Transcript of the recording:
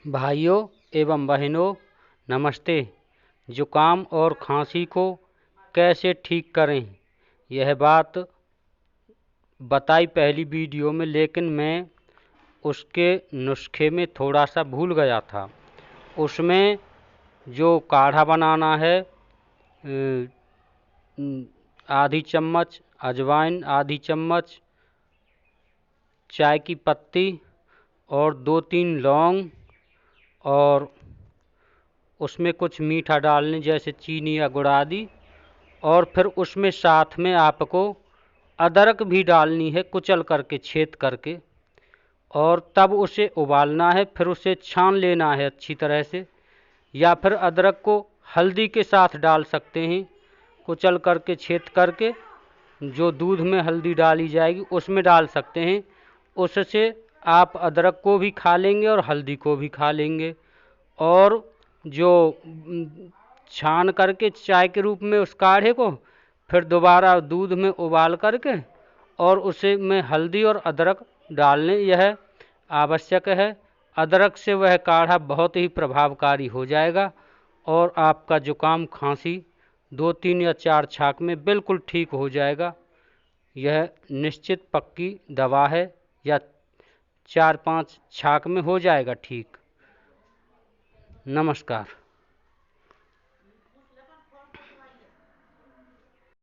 भाइयों एवं बहनों नमस्ते। जुकाम और खांसी को कैसे ठीक करें, यह बात बताई पहली वीडियो में, लेकिन मैं उसके नुस्खे में थोड़ा सा भूल गया था। उसमें जो काढ़ा बनाना है, आधी चम्मच अजवाइन, आधी चम्मच चाय की पत्ती और 2-3 लौंग, और उसमें कुछ मीठा डालने जैसे चीनी या गुड़ आदि। और फिर उसमें साथ में आपको अदरक भी डालनी है, कुचल करके, छेद करके, और तब उसे उबालना है। फिर उसे छान लेना है अच्छी तरह से, या फिर अदरक को हल्दी के साथ डाल सकते हैं, कुचल करके, छेद करके। जो दूध में हल्दी डाली जाएगी उसमें डाल सकते हैं। उससे आप अदरक को भी खा लेंगे और हल्दी को भी खा लेंगे। और जो छान करके चाय के रूप में उस काढ़े को फिर दोबारा दूध में उबाल करके और उसे में हल्दी और अदरक डालने, यह आवश्यक है। अदरक से वह काढ़ा बहुत ही प्रभावकारी हो जाएगा और आपका जुकाम खांसी 2-3 या 4 छाक में बिल्कुल ठीक हो जाएगा। यह निश्चित पक्की दवा है, या 4-5 छाक में हो जाएगा ठीक। नमस्कार।